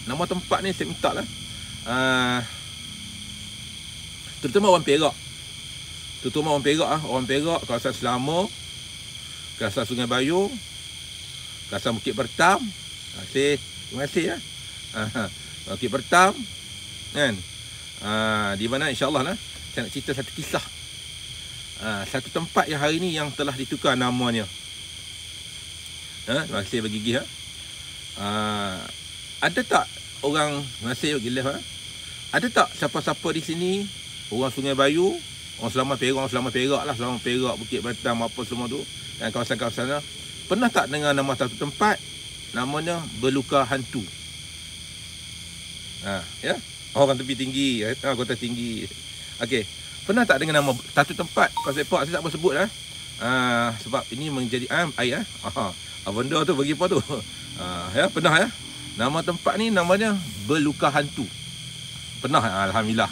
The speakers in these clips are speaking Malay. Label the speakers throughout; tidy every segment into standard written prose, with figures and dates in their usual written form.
Speaker 1: Nama tempat ni saya minta lah. Terutama orang Perak. Orang Perak, kawasan Selama, kawasan Sungai Bayung, kawasan Bukit Pertam. Terima kasih ya. Bukit Pertam kan. Di mana insya-Allah lah saya nak cerita satu kisah. Satu tempat yang hari ni yang telah ditukar namanya. Terima kasih bagi gigi. Ada tak orang, terima kasih bagi live. Ada tak siapa-siapa di sini, orang Sungai Bayu, orang Selama Perak lah, Selama Perak, Bukit Batam, apa semua tu, dan kawasan-kawasan lah, pernah tak dengar nama satu tempat namanya Beluka Hantu? Ya, orang tepi tinggi, kota tinggi. Okey, pernah tak dengar nama satu tempat? Pasal Pak saya tak mau sebut lah. Sebab ini menjadi air. Benda tu bagi apa tu? Ya, pernah ya. Nama tempat ni namanya Beluka Hantu. Pernah, alhamdulillah.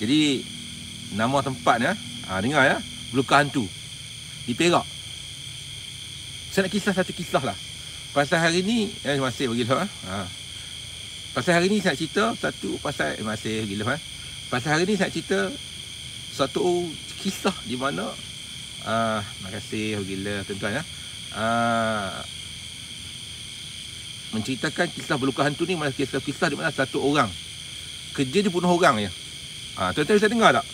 Speaker 1: Jadi nama tempat ya, dengar ya, Beluka Hantu di Perak. Saya nak kisah satu kisah lah. Pasal hari ni masih bagi tahu. Pasal hari ni saya cerita satu pasal masih bagi tahu. Pasal hari ni saya cerita satu kisah di mana terima kasih gila tuan-tuan ya. Menceritakan kisah Beluka Hantu ni malah kisah di mana satu orang kerja dia bunuh orang ya. Tuan-tuan bisa dengar tak?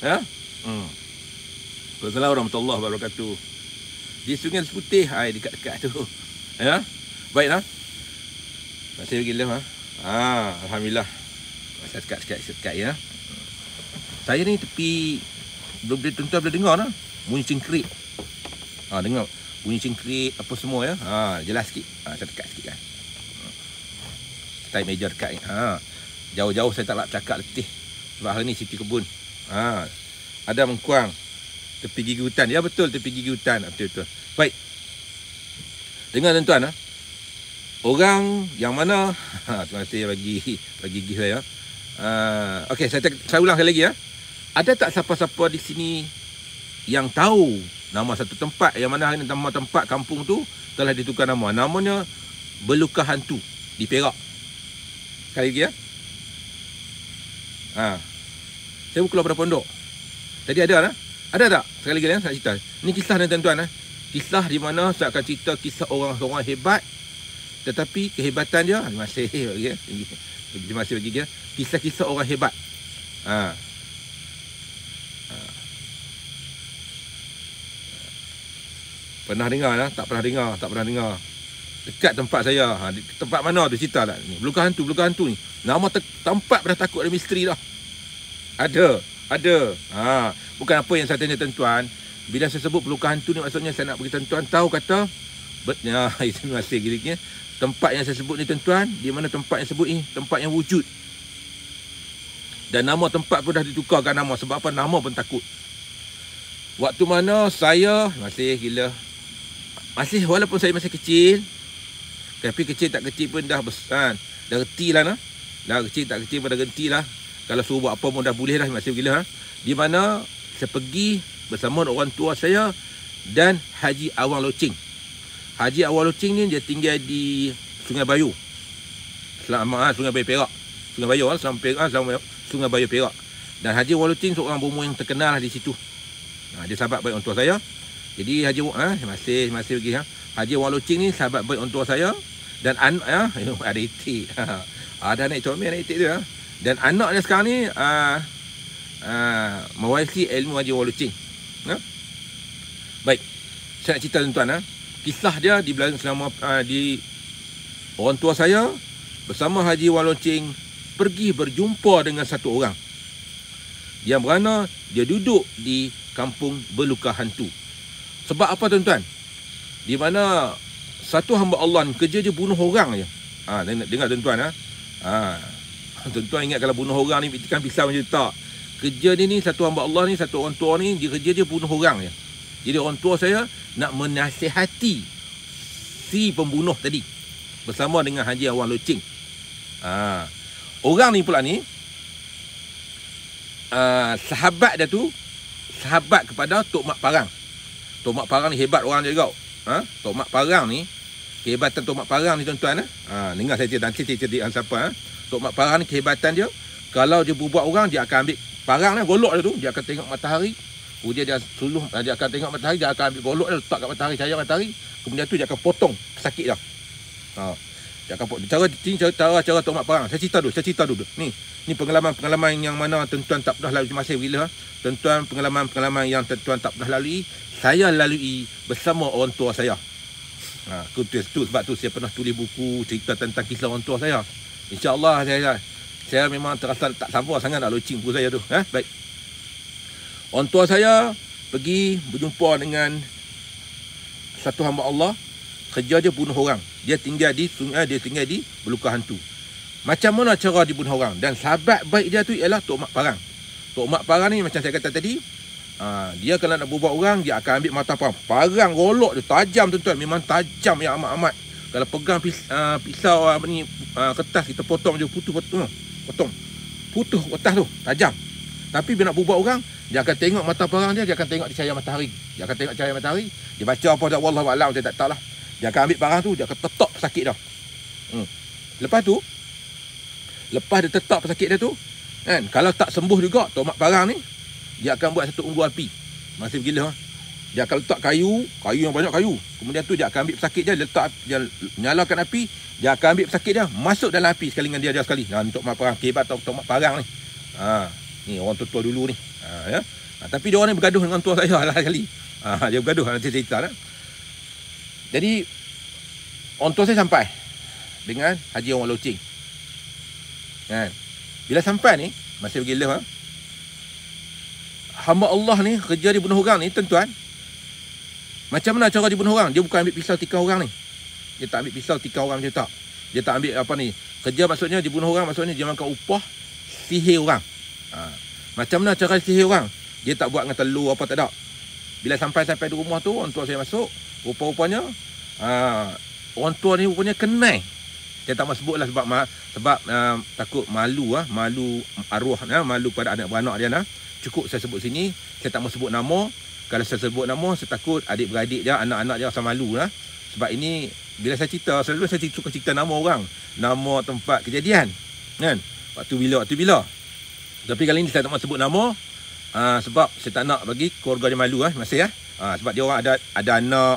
Speaker 1: Ya? Assalamualaikum warahmatullahi wabarakatuh. Di Sungai Putih, dekat-dekat tu. Ya? Baiklah. Masih gila alhamdulillah. Masih sekat ya. Saya ni tepi tuan-tuan boleh dengar lah bunyi cengkerik. Dengar bunyi cengkerik apa semua ya. Jelas sikit. Saya dekat sikit kan. Atas meja dekat ni. Jauh-jauh saya tak nak cakap letih. Sebab hari ni cuti kebun. Ada mengkuang tepi gigi hutan. Ya betul, tepi gigi hutan. Betul-betul. Baik. Dengar tuan-tuan. Orang yang mana terima kasih bagi gigi saya. Okey, saya ulang sekali lagi ya. Ada tak siapa-siapa di sini yang tahu nama satu tempat yang mana hari ni nama tempat kampung tu telah ditukar nama? Namanya Beluka Hantu di Perak. Sekali lagi ya. Saya keluar pada pondok. Tadi ada lah. Ada tak? Sekali lagi saya cerita. Ini kisah ni tuan-tuan. Kisah di mana saya akan cerita kisah orang-orang hebat. Tetapi kehebatan dia masih ya. Masih bagi dia kisah-kisah orang hebat. Pernah dengar lah? Tak pernah dengar. Dekat tempat saya. Tempat mana tu cerita tak? Ni Beluka Hantu ni. Nama tempat dah takut ada misteri dah. Ada. Bukan apa yang saya tanya tuan-tuan. Bila saya sebut Beluka Hantu ni maksudnya saya nak bagi tuan-tuan tahu kata itu masih gini. Tempat yang saya sebut ni tuan-tuan, di mana tempat yang sebut ni tempat yang wujud. Dan nama tempat pun dah ditukarkan nama. Sebab apa? Nama pun takut. Waktu mana saya masih walaupun saya masih kecil, tapi kecil tak kecil pun dah besar. Dah reti lah nah. Dah kecil tak kecil pun dah reti lah. Kalau suruh buat apa pun dah boleh dah. Masih gila. Di mana saya pergi bersama orang tua saya dan Haji Awang Locing. Haji Awang Locing ni dia tinggal di Sungai Bayu. Sungai Bayu Perak. Sungai Bayu Sungai Bayu Perak. Dan Haji Awang Locing seorang berumur yang terkenal di situ. Dia sahabat baik orang tua saya. Jadi Haji masih lagi Haji Awang Locing ni sahabat baik orang tua saya dan anak ada itik. Ada anak comel anak itik tu ya. Dan anak dia sekarang ni mewarisi ilmu Haji Awang Locing. Baik. Saya nak cerita tuan-tuan kisah dia di belakang selama di orang tua saya bersama Haji Awang Locing pergi berjumpa dengan satu orang. Yang berana dia duduk di kampung Beluka Hantu. Sebab apa tuan-tuan? Di mana satu hamba Allah ni kerja dia bunuh orang je. Dengar tuan-tuan tuan-tuan ingat kalau bunuh orang ni kan pisau macam tak. Kerja dia ni satu hamba Allah ni, satu orang tua ni dia kerja dia bunuh orang je. Jadi orang tua saya nak menasihati si pembunuh tadi bersama dengan Haji Awang Locing. Orang ni pula ni sahabat dia tu sahabat kepada Tok Mak Parang. Tok Mak Parang ni hebat orang juga. Tok Mak Parang ni Kehebatan Tok Mak Parang ni tuan-tuan. Dengar saya cerita, nanti saya cerita siapa. Tok Mak Parang ni kehebatan dia, kalau dia berbuat orang, dia akan ambil parang ni, golok dia tu, dia akan tengok matahari. Kemudian dia suluh, dia akan tengok matahari, dia akan ambil golok dia, letak kat matahari, cahaya matahari. Kemudian tu dia akan potong sakit dia. Dia akan potong. Cara Tok Mak Parang. Saya cerita dulu. Ni pengalaman yang mana tuan-tuan tak pernah lalui masa bila. Tuan-tuan, pengalaman yang tuan-tuan tak pernah lalui, saya lalui bersama orang tua saya. Sebab tu saya pernah tulis buku cerita tentang kisah orang tua saya. InsyaAllah saya memang terasa tak sabar sangat nak launching buku saya tu. Baik. Orang tua saya pergi berjumpa dengan satu hamba Allah, kerja dia bunuh orang. Dia tinggal di sungai, dia tinggal di Belukar Hantu. Macam mana cara dibunuh orang? Dan sahabat baik dia tu ialah Tok Mak Parang. Tok Mak Parang ni macam saya kata tadi, dia kalau nak berbuat orang, dia akan ambil mata parang. Parang golok dia tajam tuan-tuan, memang tajam yang amat-amat. Kalau pegang pisau kertas, kita potong je, potong. Putus kertas tu, tajam. Tapi bila nak berbuat orang, dia akan tengok mata parang dia akan tengok di cahaya matahari. Dia baca apa dah, wallahu a'lam, saya tak tahu lah. Dia akan ambil parang tu, dia akan tetap pesakit dah. Lepas dia tetap pesakit dia tu, kan, kalau tak sembuh juga Tok Mak Parang ni, dia akan buat satu unggu api. Masih gila. Dia akan letak kayu yang banyak kayu. Kemudian tu dia akan ambil pesakit dia, dia nyalakan api, dia akan ambil pesakit dia, masuk dalam api sekali dengan dia sekali. Tok Mak Parang, kehebat Tok Mak Parang ni. Ni orang tua dulu ni. Ya. Tapi dia orang ni bergaduh dengan tua saya lah kali. Dia bergaduh, nanti cerita lah. Jadi orang tua saya sampai dengan Haji Orang Loceng. Kan? Bila sampai ni, masih bergila, hamba Allah ni kerja dia bunuh orang ni tuan-tuan. Macam mana cara dia bunuh orang? Dia bukan ambil pisau tikar orang ni. Dia tak ambil pisau tikar orang macam tak. Dia tak ambil apa ni. Kerja maksudnya dia bunuh orang, maksudnya dia makan upah sihir orang. Macam mana cara sihir orang? Dia tak buat dengan telur apa tak ada. Bila sampai di rumah tu, orang tua saya masuk, rupa-rupanya orang tua ni rupanya kenal. Saya tak mahu sebut lah sebab takut malu arwah, malu pada anak-beranak dia. Cukup saya sebut sini. Saya tak mahu sebut nama. Kalau saya sebut nama, saya takut adik-beradik dia, anak-anak dia rasa malu lah. Sebab ini, bila saya cerita, selalu saya suka cerita nama orang, nama tempat kejadian, kan? Waktu bila. Tapi kali ini saya tak mahu sebut nama, sebab saya tak nak bagi keluarga dia malu masih sebab dia orang ada anak,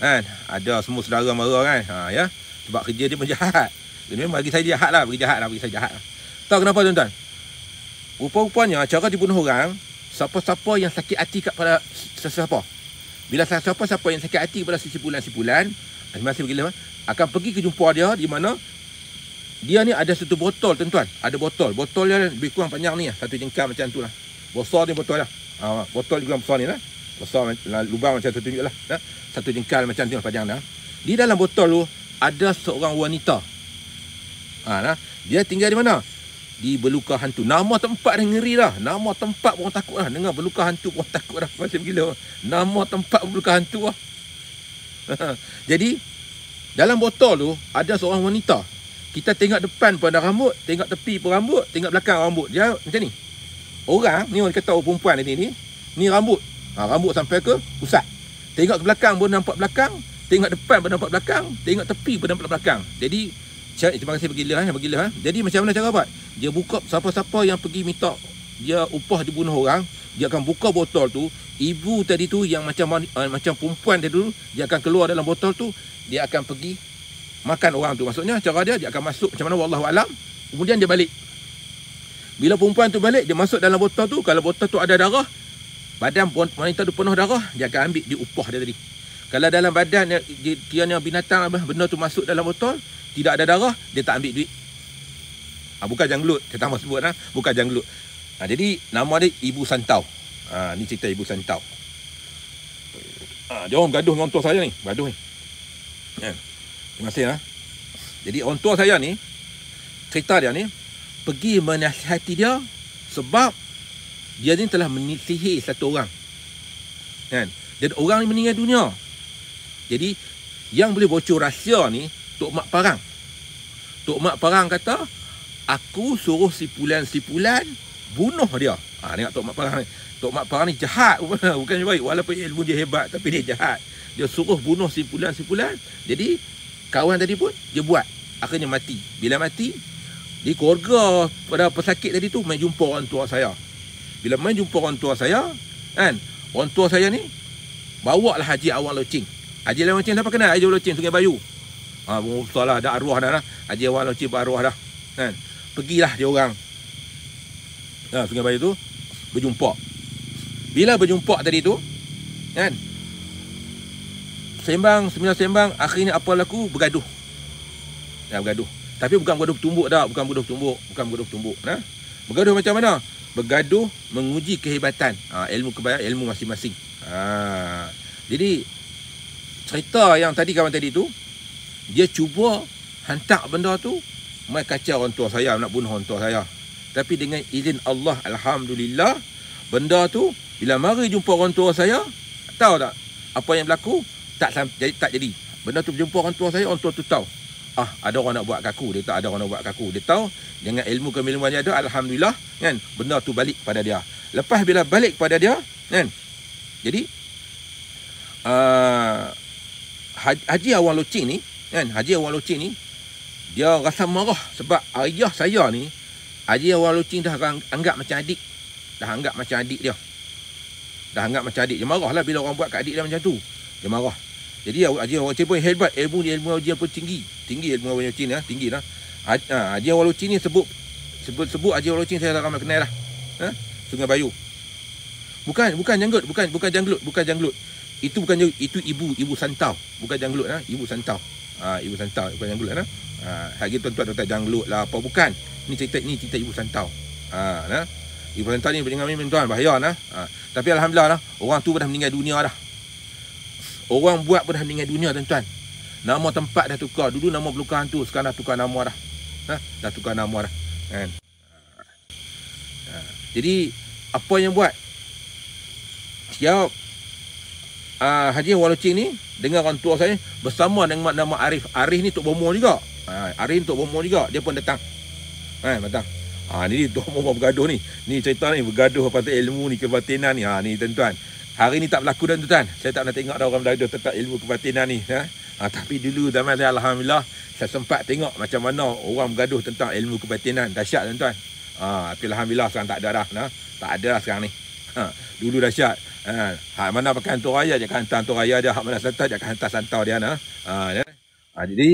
Speaker 1: kan? Ada semua saudara mara kan. Ya. Sebab kerja dia pun jahat. Dia memang bagi saya jahat lah. Bagi saya jahat lah. Tahu kenapa tuan-tuan? Rupa-rupanya cara dibunuh orang, siapa-siapa yang sakit hati kepada sesiapa. Bila siapa-siapa yang sakit hati kepada sipulan-sipulan, masih begini, akan pergi ke jumpa dia, di mana dia ni ada satu botol tuan-tuan. Ada botol. Botol dia lebih kurang panjang ni lah. Satu jengkal macam tu lah. Besar ni botol lah. Botol juga besar ni lah. Besar lubang macam tu tunjuk lah. Satu jengkal macam tu lah panjang dah. Di dalam botol tu ada seorang wanita. Dia tinggal di mana? Di Belukar Hantu. Nama tempat dia ngeri dah. Nama tempat orang takut lah. Dengar Belukar Hantu orang takut dah. Macam gila. Nama tempat Belukar Hantu lah. Jadi dalam botol tu ada seorang wanita. Kita tengok depan pun ada rambut, tengok tepi pun rambut, tengok belakang rambut. Dia macam ni. Orang ni, orang kata orang perempuan ni rambut. Rambut sampai ke pusat. Tengok ke belakang pun nampak belakang, tengok depan pun nampak belakang, tengok tepi pun nampak belakang. Jadi terima kasih bergila. Jadi macam mana cara buat? Dia buka, siapa-siapa yang pergi minta dia upah dibunuh orang, dia akan buka botol tu. Ibu tadi tu yang macam perempuan tadi tu, dia akan keluar dalam botol tu, dia akan pergi makan orang tu. Maksudnya cara dia akan masuk macam mana wallahu alam. Kemudian dia balik. Bila perempuan tu balik, dia masuk dalam botol tu. Kalau botol tu ada darah, badan wanita tu penuh darah, dia akan ambil diupah dia tadi. Kalau dalam badan dia binatang benda tu masuk dalam botol, tidak ada darah, dia tak ambil duit. Bukan janggut, saya tak mahu sebut bukan janggut. Jadi nama dia Ibu Santau. Ni cerita Ibu Santau. Dia orang gaduh dengan orang tua saya ni, gaduh ni. Terima kasih. Jadi orang tua saya ni, cerita dia ni, pergi menasihati dia sebab dia ni telah menyihir satu orang. Kan? Dan orang ni meninggal dunia. Jadi yang boleh bocor rahsia ni Tok Mak Parang. Tok Mak Parang kata, aku suruh sipulan-sipulan bunuh dia. Tengok Tok Mak Parang ni. Tok Mak Parang ni jahat. Bukan baik. Walaupun ilmu dia hebat, tapi dia jahat. Dia suruh bunuh sipulan-sipulan. Jadi Kawan tadi pun dia buat, akhirnya mati. Bila mati, di keluarga pada pesakit tadi tu main jumpa orang tua saya. Bila main jumpa orang tua saya, kan, orang tua saya ni bawa lah Haji Awang Locing. Haji Awang Locing siapa kenal? Haji Awang Locing Sungai Bayu. Besar lah, dah arwah dah lah. Haji Awang Locing berarwah dah, kan. Pergilah dia orang Sungai Bayu tu, berjumpa. Bila berjumpa tadi tu, kan, sembang, akhirnya apa laku? Bergaduh. Bergaduh. Tapi bukan bergaduh tumbuk dah, bukan bergaduh tumbuk. Nah, bergaduh macam mana? Bergaduh menguji kehebatan ilmu masing-masing. Jadi cerita yang tadi kawan tadi tu, dia cuba hantar benda tu mai kacau orang tua saya, nak bunuh orang tua saya. Tapi dengan izin Allah, alhamdulillah, benda tu bila mari jumpa orang tua saya, tahu tak apa yang berlaku? Tak jadi. Benda tu berjumpa orang tua saya, orang tua tu tahu. Ada orang nak buat kaku. Dia tak ada orang nak buat kaku. Dia tahu dengan ilmu keilmuan dia ada, alhamdulillah, kan, benda tu balik pada dia. Lepas bila balik pada dia, kan, jadi Haji Awang Locing ni, kan, Haji Awang Locing ni dia rasa marah sebab ayah saya ni, Haji Awang Locing dah anggap macam adik. Dah anggap macam adik dia. Dia marah lah bila orang buat kat adik dia macam tu. Dia marah. Jadi Haji Awang Locing pun hebat, ilmu dia pun tinggi ilmu Awang Locing lah, tinggi lah. Haji Awang Locing ni sebut Haji Awang Locing, saya tak ramai kenal lah. Sungai Bayu. Bukan janggut. Itu bukan janggut, itu ibu santau, bukan janggut lah, ibu santau. Ibu santau, bukan janggut lah. Hari tuan-tuan janggut lah apa, bukan. Ni cerita ibu santau. Ibu santau ni jangan main tuan, bahaya lah. Tapi alhamdulillah lah, orang tu dah meninggal dunia dah. Orang buat pun dah meninggal dunia, tuan-tuan. Nama tempat dah tukar. Dulu nama Belukar Hantu, sekarang dah tukar nama dah. Dah tukar nama dah, kan. Jadi apa yang buat? Siap. Haji Awang Locing ni dengan orang tua saya bersama dengan nama Arif. Arif ni Tok Bomo juga. Arif ni Tok Bomo juga. Dia pun datang. Datang. Ni Tok Bomo bergaduh ni. Ni cerita ni bergaduh pasal ilmu ni, kebatinan ni. Ni tuan-tuan. Hari ni tak berlaku dah, tuan-tuan. Saya tak pernah tengok dah orang bergaduh tentang ilmu kebatinan ni. Tapi dulu zaman saya, alhamdulillah, saya sempat tengok macam mana orang bergaduh tentang ilmu kebatinan. Dahsyat, tuan-tuan. Tapi alhamdulillah sekarang tak ada dah. Tak ada dah sekarang ni. Dulu dahsyat. Hak mana pakai hantu raya, dia akan hantar hantu raya dia. Hak mana santau, dia akan hantar santau dia. Jadi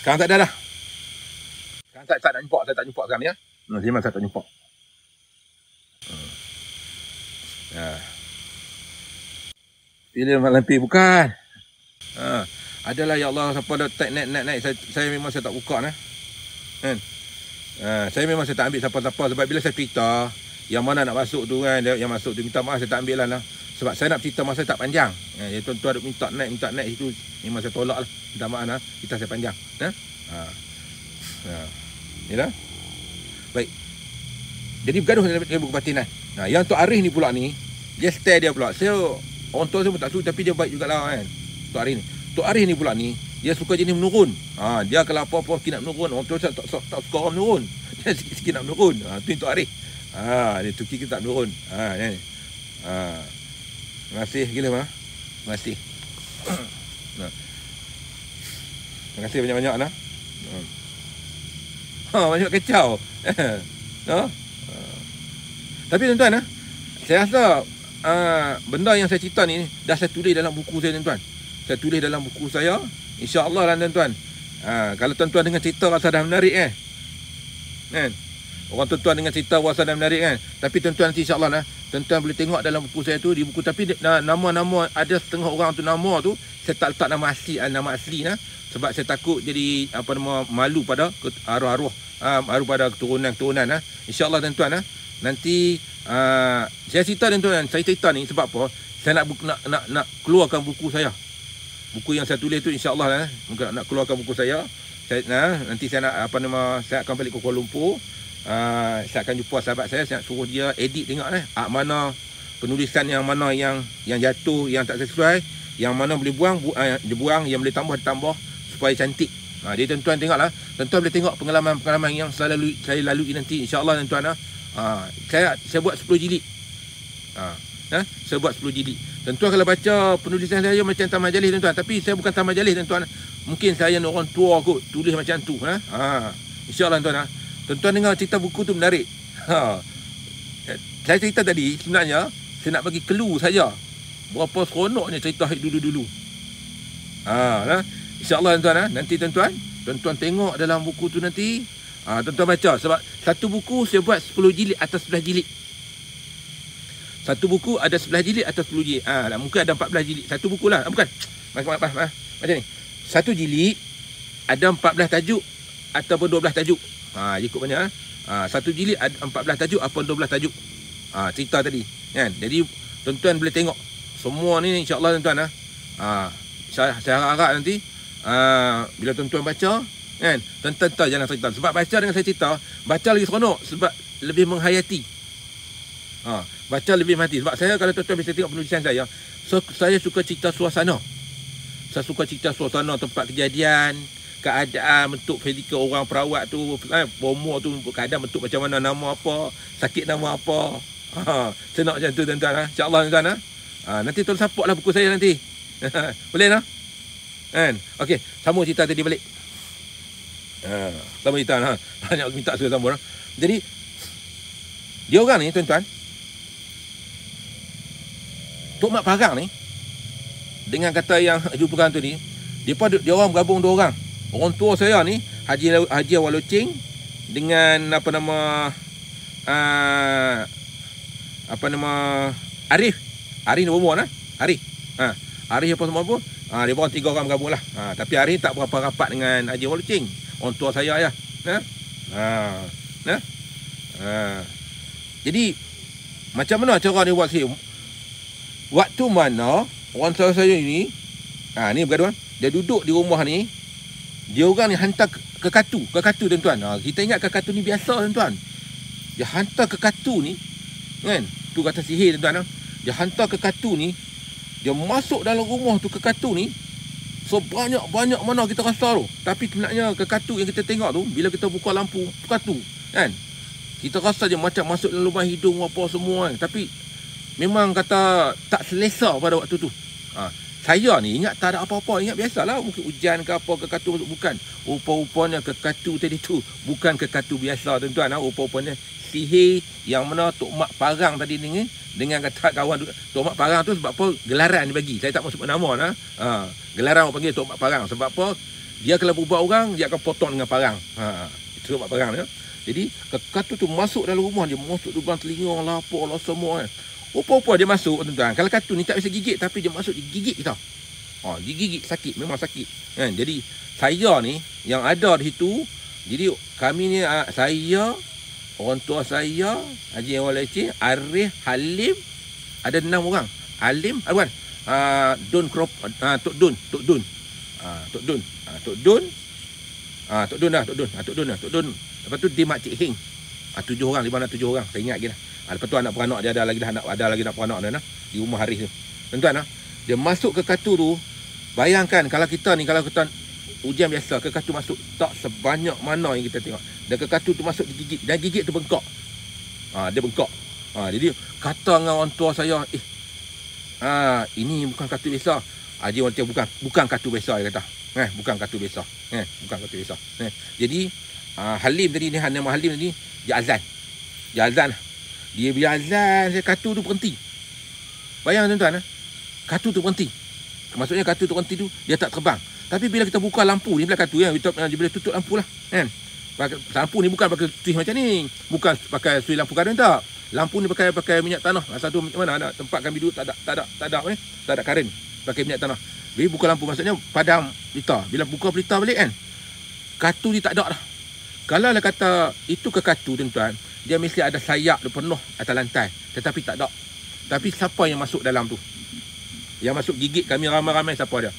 Speaker 1: sekarang tak ada dah. Sekarang saya tak jumpa sekarang ni ya. Memang saya tak jumpa. Pilih malam pi bukan. Adalah ya Allah, siapa dah tak naik. Saya memang saya tak buka nah. Kan? Saya memang saya tak ambil siapa-siapa sebab bila saya cerita yang mana nak masuk tu kan, yang masuk tu minta maaf saya tak ambil lah. Sebab saya nak cerita masa tak panjang. Tuan-tuan minta naik itu memang saya tolak lah. Minta maaf lah, kita saya panjang. Yalah. Baik. Jadi bergaduh dengan ilmu kebatinan. Yang Tok Arif ni pula ni, dia stay dia pula. Saya orang tua saya pun tak suka, tapi dia baik jugalah kan. Tok Arif ni. Tok Arif ni pula ni, dia suka jenis menurun. Dia kalau apa-apa sikit nak menurun. Orang tua saya tak suka orang menurun. Dia sikit-sikit nak menurun. Tu Tok Arif. Dia tu kita tak menurun. Ni. Terima kasih gila mah. Terima kasih. Terima kasih banyak-banyak nah. Banyak kacau. Tapi tuan-tuan saya rasa benda yang saya cerita ni dah saya tulis dalam buku saya, tuan-tuan. Saya tulis dalam buku saya. InsyaAllah lah, tuan-tuan. Kalau tuan-tuan dengan cerita rasa dah menarik kan? Orang tuan-tuan dengan cerita rasa dah menarik kan? Tapi tuan-tuan nanti insyaAllah tuan-tuan boleh tengok dalam buku saya tu. Di buku, tapi nama-nama ada setengah orang tu, nama tu saya tak letak nama asli sebab saya takut jadi malu pada arwah-arwah, malu pada keturunan. InsyaAllah tuan-tuan nanti saya cerita tuan-tuan, saya cerita ni sebab apa? Saya nak keluarkan buku saya. Buku yang saya tulis tu insya-Allah nak keluarkan buku saya. Nanti saya nak saya akan balik ke Kuala Lumpur. Saya akan jumpa sahabat saya nak suruh dia edit tengok mana penulisan yang mana yang jatuh, yang tak sesuai, yang mana boleh dibuang, yang boleh tambah supaya cantik. Jadi tuan-tuan tengoklah. Tuan-tuan boleh tengok pengalaman yang saya lalui nanti insya-Allah tuan-tuan. Saya buat 10 jilid. Saya buat 10 jilid. Tuan-tuan kalau baca penulisan saya macam tamat majalis tuan-tuan, tapi saya bukan tamat majalis tuan-tuan. Mungkin saya orang tua kot tulis macam tu. InsyaAllah tuan-tuan. Tuan-tuan dengar cerita buku tu menarik. Saya cerita tadi sebenarnya saya nak bagi clue saja. Berapa seronoknya cerita dulu-dulu. InsyaAllah tuan-tuan. Nanti tuan-tuan tengok dalam buku tu nanti. Tuan-tuan baca. Sebab satu buku saya buat 10 jilid atau 11 jilid. Satu buku ada 11 jilid atau 10 jilid. Mungkin ada 14 jilid. Satu buku lah. Bukan. Macam ni. Satu jilid ada 14 tajuk ataupun 12 tajuk. Ikut banyak. Satu jilid ada 14 tajuk ataupun 12 tajuk. Cerita tadi. Kan? Jadi tuan-tuan boleh tengok. Semua ni insya-Allah tuan-tuan. Saya harap nanti bila tuan-tuan baca, kan? Tuan-tuan jangan cerita. Sebab baca dengan saya cerita, baca lagi seronok sebab lebih menghayati. Baca lebih mati. Sebab saya kalau tuan-tuan bisa tengok penulisan saya, saya suka cerita suasana. Saya suka cerita suasana tempat kejadian, keadaan, bentuk fizikal orang perawat tu, bomoh tu keadaan bentuk macam mana, nama apa, sakit nama apa. Saya nak macam tu tuan-tuan. InsyaAllah tuan-tuan. Nanti tuan support lah buku saya nanti. Boleh tak? Kan? Okey, sambung cerita tadi balik. Sambung cerita. Banyak minta saya sambung. Jadi dia orang ni tuan-tuan, Tok Mat Parang ni, dengan kata yang jumpakan tu ni, dia orang bergabung 2 orang. Orang tua saya ni Haji Awal Loceng dengan Arif ni berumur Arif. Arif apa semua pun. Dia orang 3 orang bergabung lah. Tapi Arif tak berapa rapat dengan Haji Awal Loceng. Orang tua saya ya. Jadi macam mana cara dia buat sihir? Waktu mana orang tua saya ni, ni bergaduhan, dia duduk di rumah ni, dia orang ni hantar ke katu tuan-tuan. Kita ingat ke katu ni biasa tuan-tuan. Dia hantar ke katu ni, kan? Tu kata sihir tuan-tuan. Dia hantar ke katu ni, dia masuk dalam rumah tu ke katu ni, sebanyak-banyak mana kita rasa tu. Tapi sebenarnya ke katu yang kita tengok tu, bila kita buka lampu katu, kan? Kita rasa je macam masuk dalam lubang hidung apa semua, kan? Tapi memang kata tak selesa pada waktu tu. Saya ni ingat tak ada apa-apa. Ingat biasalah, mungkin hujan ke apa ke katu masuk. Bukan. Rupa-rupanya ke katu tadi tu bukan ke katu biasa tuan-tuan. Rupa-rupanya sihir yang mana Tok Mat Parang tadi ni, dengan kata kawan Tok Mat Parang tu sebab apa gelaran dia bagi. Saya tak mahu sebut nama gelaran orang panggil Tok Mat Parang. Sebab apa? Dia kalau berubah orang, dia akan potong dengan parang. Itu Tok Mat Parang ni. Jadi ke katu tu masuk dalam rumah, dia masuk lubang telinga lah apa lah semua, kan. Rupa-rupa dia masuk tuan-tuan. Kalau katu ni tak bisa gigit, tapi dia masuk digigit kita. Digigit sakit, memang sakit. Kan? Jadi saya ni yang ada di situ, jadi kami ni saya, orang tua saya, Haji Awal Loceng, Arif, Halim, ada 6 orang. Halim, bukan. Tok Dun. Lepas tu dia Mak Cik Heng. 7 orang, 5-7 orang. Saya ingat lagi lah. Lepas tu anak beranak dia ada lagi nak beranak dia di rumah Haris tu. Tuan-tuan, dia masuk ke katu tu. Bayangkan kalau kita hujan biasa, ke katu masuk tak sebanyak mana yang kita tengok. Dan ke katu tu masuk digigit, dan gigit tu bengkak. Dia bengkak. Jadi kata dengan orang tua saya, ini bukan katu biasa. Haji orang tua bukan katu biasa, dia kata. Bukan katu biasa. Bukan katu biasa. Jadi Halim tadi ni, nama Halim tadi, dia azan. Dia bila azan, katu tu berhenti. Bayang tuan-tuan, katu tu berhenti. Maksudnya katu tu berhenti tu, dia tak terbang. Tapi bila kita buka lampu ni, bila katu dia boleh tutup lampu lah, kan? Lampu ni bukan pakai twist macam ni. Bukan pakai switch lampu karen tak. Lampu ni pakai minyak tanah. Satu mana ada tempat kami duduk tak ada karen. Pakai minyak tanah. Bila buka lampu maksudnya padam pelita. Bila buka pelita balik, kan, katu ni tak ada dah. Kalau lah kata itu ke katu tuan-tuan, dia mesti ada sayap dia penuh atas lantai. Tetapi tak ada. Tapi siapa yang masuk dalam tu? Yang masuk gigit kami ramai-ramai, siapa dia?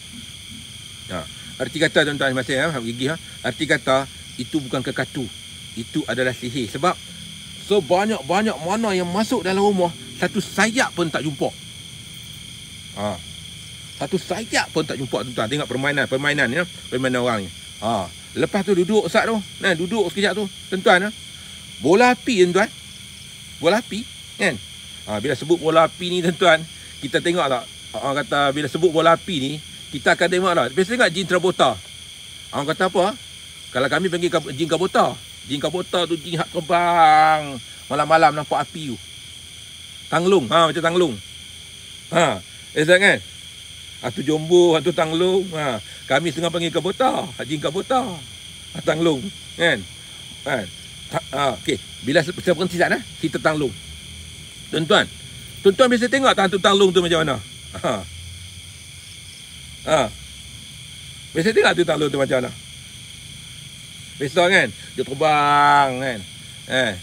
Speaker 1: Arti kata tuan-tuan masih gigit. Arti kata itu bukan ke katu. Itu adalah sihir. Sebab sebanyak-banyak mana yang masuk dalam rumah, satu sayap pun tak jumpa. Satu sayap pun tak jumpa tuan-tuan. Tengok permainan ni, permainan orang ni. Lepas tu duduk Ustaz tu. Duduk sekejap tu tuan-tuan. Bola api tuan-tuan. Bola api, kan? Bila sebut bola api ni tuan-tuan, kita tengok tak? Orang kata bila sebut bola api ni, kita akan tengok tak? Biasa tengok jin Travolta. Orang kata apa? Kalau kami panggil jin Kabota. Jin Kabota tu jin hak terbang. Malam-malam nampak api tu. Tanglung. Macam tanglung. Esok kan? Hantu Jombo, hantu Tanglung. Kami setengah panggil Kabota. Jin Kabota. Tanglung. Kan? Okey. Bila saya berhenti sana, kita Tanglung. Tuan-tuan biasa tengok hantu Tanglung tu macam mana? Biasa tengok hantu Tanglung tu macam mana? Biasa kan? Dia terbang kan?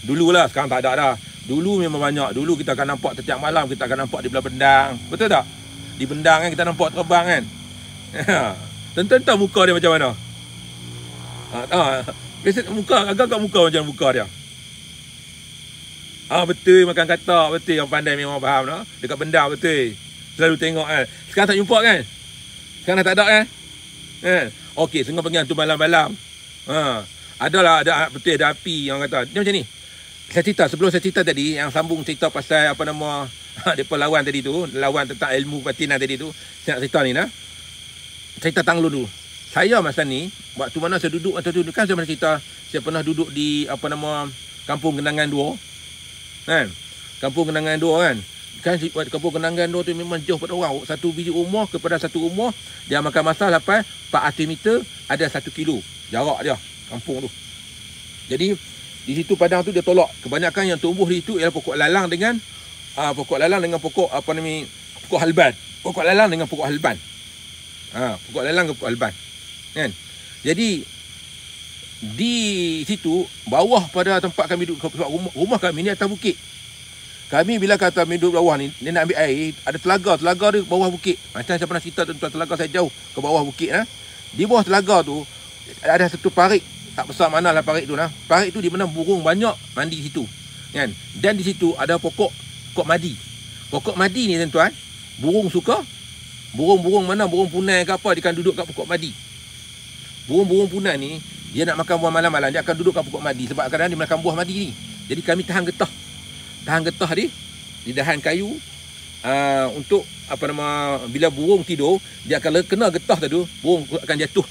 Speaker 1: Dululah, sekarang tak ada dah. Dulu memang banyak. Dulu kita akan nampak setiap malam, kita akan nampak di belah bendang. Betul tak? Di bendang kan kita nampak terbang kan? Tuan-tuan tahu muka dia macam mana? Biasa muka, agak-agak macam muka dia. Betul, makan katak. Betul, yang pandai memang faham no? Dekat bendang betul. Selalu tengok kan. Sekarang tak jumpa kan? Sekarang tak ada kan? Okey, setengah panggil hantu malam-malam. Adalah, ada betul, ada api yang kata. Dia macam ni. Saya cerita, sebelum saya cerita tadi, yang sambung cerita pasal apa nama, mereka lawan tadi tu, lawan tentang ilmu batinan tadi tu. Saya nak cerita ni nah. Cerita Tanglung dulu. Saya masa ni, waktu mana saya duduk, kan saya pernah cerita, saya pernah duduk di apa nama, Kampung Kenangan 2. Kan? Kampung Kenangan 2 kan? Kampung Kenangan 2 tu memang jauh pada orang. Satu biji rumah kepada satu rumah, dia makan masa sampai 400 meter, ada 1 kilo jarak dia kampung tu. Jadi di situ padang tu dia tolak. Kebanyakan yang tumbuh di situ ialah pokok lalang dengan pokok halban. Pokok lalang dengan pokok halban. Pokok lalang dengan pokok halban. Kan? Jadi di situ bawah pada tempat kami duduk, rumah kami ni atas bukit. Kami bila kata kami duduk bawah ni, dia nak ambil air, ada telaga di bawah bukit. Macam saya pernah cerita tuan-tuan, telaga saya jauh ke bawah bukit Di bawah telaga tu ada satu parit, tak besar manalah parit tu Parit tu di mana burung banyak mandi situ. Kan? Dan di situ ada pokok madi. Pokok madi ni tuan-tuan, burung suka. Burung mana, burung punai ke apa, dia akan duduk kat pokok madi. Burung-burung punai ni, dia nak makan buah malam-malam, dia akan duduk kat pokok madi. Sebab kadang-kadang dia makan buah madi ni. Jadi kami tahan getah di dahan kayu untuk apa nama, bila burung tidur, dia akan kena getah tu, burung akan jatuh.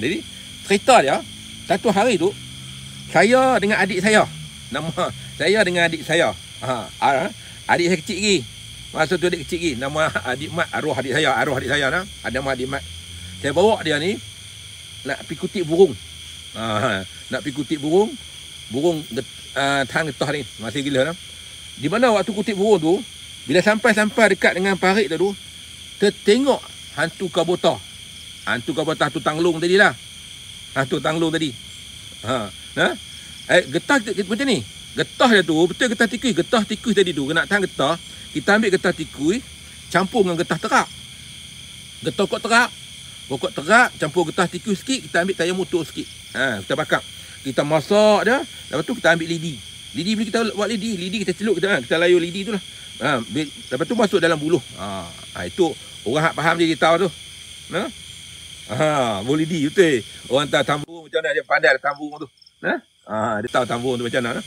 Speaker 1: Jadi cerita dia, satu hari tu saya dengan adik saya, nama saya dengan adik saya, adik saya kecil lagi. Masa tu adik kecil lagi, nama adik Mat, arwah adik saya ada nama adik Mat. Saya bawa dia ni nak pergi kutip burung. Nak pergi kutip burung tahan getah ni. Masih gila Di mana waktu kutip burung tu, bila sampai dekat dengan parit tu, tertengok hantu Kabota. Hantu Tanglung tadi lah. Hantu Tanglung tadi. Getah macam ni. Getah dia tu, betul getah tikus. Getah tikus tadi tu, kena tahan getah. Kita ambil getah tikus, campur dengan getah terak. Getah pokok terak, campur getah tikus sikit, kita ambil tayar motor sikit. Kita bakar. Kita masak dia, lepas tu kita ambil lidi. Lidi bila kita buat lidi kita celup, kita layu lidi tu lah. Lepas tu masuk dalam buluh. Itu orang hak faham dia tahu tu. Buluh lidi betul. Orang tahu tambung macam mana, dia pandai tambung tu. Dia tahu tambung tu macam mana.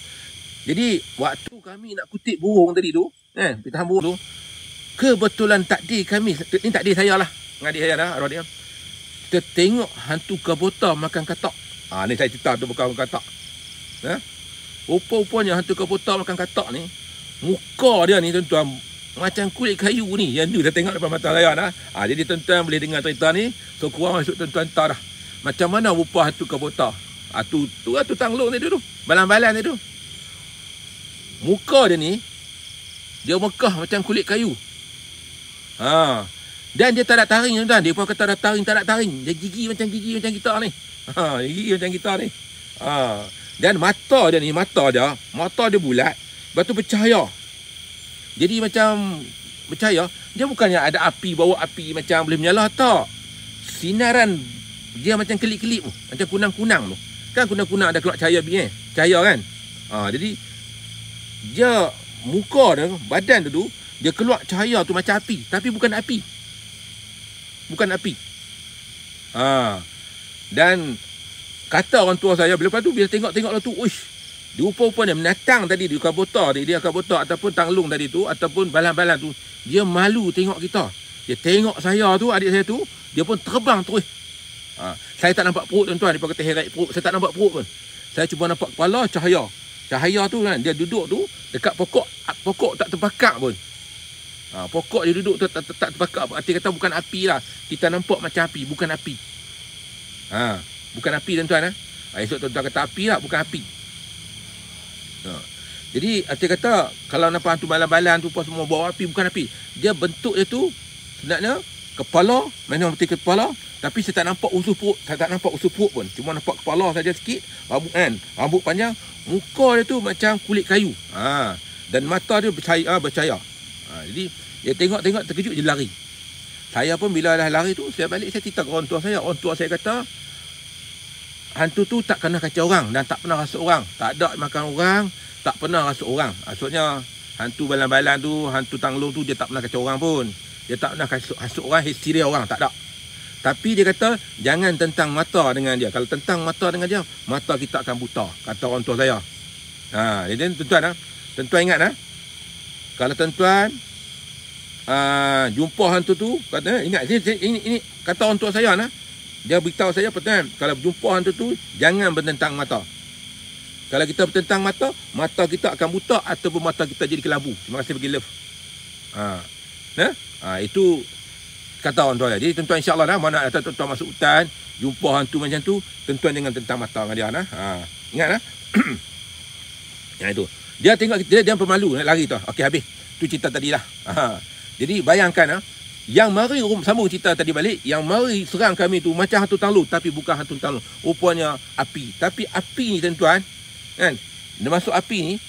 Speaker 1: Jadi waktu kami nak kutip burung tadi tu, kita tahan burung tu, kebetulan takdir kami, ni takdir saya lah, dengan adik saya arwah dia. Kita tengok hantu Kabota makan katak. Ni saya cerita tu bukan katak. Rupa-rupanya hantu Kabota makan katak ni, muka dia ni tuan-tuan macam kulit kayu ni. Yang tu saya tengok depan mata saya jadi tuan-tuan boleh dengar cerita ni. So kurang masuk tuan-tuan tahu dah macam mana rupa hantu Kabota. Tu Tanglung tadi tu, balang-balang tadi tu. Muka dia ni, dia mekah macam kulit kayu. Dan dia tak ada taring tuan. Dia pun kata ada taring, tak ada taring. Dia gigi macam kita ni. Gigi macam kita ni. Dan mata dia bulat. Lepas tu bercahaya. Jadi macam bercahaya. Dia bukannya ada api, bawa api macam boleh menyala, tak. Sinaran dia macam kelip-kelip tu. Macam kunang-kunang tu. Kan kunang-kunang ada keluar cahaya begini. Cahaya kan. Jadi dia muka dia, badan tu dia keluar cahaya tu macam api. Tapi bukan api. Dan kata orang tua saya, lepas tu bila tengok lah tu, uish, Rupa-rupanya binatang tadi, dia kabota ataupun tanglung tadi tu, ataupun balang-balang tu, dia malu tengok kita. Dia tengok saya tu, adik saya tu, dia pun terbang terus. Saya tak nampak perut tuan-tuan, dia kata heret perut. Saya tak nampak perut pun. Saya cuba nampak kepala, cahaya. Cahaya tu kan, dia duduk tu dekat pokok. Pokok tak terbakar pun. Pokok dia duduk tu tak terbakar. Arti kata bukan api lah. Kita nampak macam api, bukan api. Bukan api tuan-tuan. Esok tuan-tuan kata api lah, bukan api. Jadi arti kata kalau nampak hantu balang-balang tu semua bawa api, bukan api. Dia bentuk dia tu sebenarnya kepala, memang betul kepala, tapi saya tak nampak usus perut, pun. Cuma nampak kepala saja sikit, rambut kan, rambut panjang, muka dia tu macam kulit kayu. Dan mata dia bercahaya. Jadi dia tengok terkejut, dia lari. Saya pun bila dah lari tu, saya balik, saya cerita ke orang tua saya. Orang tua saya kata hantu tu tak kena kacau orang dan tak pernah rasuk orang. Tak ada makan orang, tak pernah rasuk orang. Maksudnya hantu balang-balang tu, hantu tanglung tu, dia tak pernah kacau orang pun. Dia tak pernah hasuk orang, hysteria orang, tak ada. Tapi dia kata jangan tentang mata dengan dia. Kalau tentang mata dengan dia, mata kita akan buta, kata orang tua saya. Jadi tuan-tuan ingat kalau tuan-tuan jumpa hantu tu, kata ingat ini kata orang tua saya dia beritahu saya kalau jumpa hantu tu jangan bertentang mata. Kalau kita bertentang mata, mata kita akan buta ataupun mata kita jadi kelabu. Terima kasih bagi love. Itu kata orang tua saya. Jadi tuan-tuan insya-Allah mana ada tuan-tuan masuk hutan, jumpa hantu macam tu, tuan-tuan jangan tentang mata dengan dia Ingat Yang itu. Dia tengok dia pemalu nak lari tu. Okey habis. Tu cerita tadilah. Jadi bayangkan yang mari sambung cerita tadi balik, yang mari serang kami tu macam hantu tanglung tapi bukan hantu tanglung. Rupanya api. Tapi api ni tuan-tuan, kan? Dia masuk api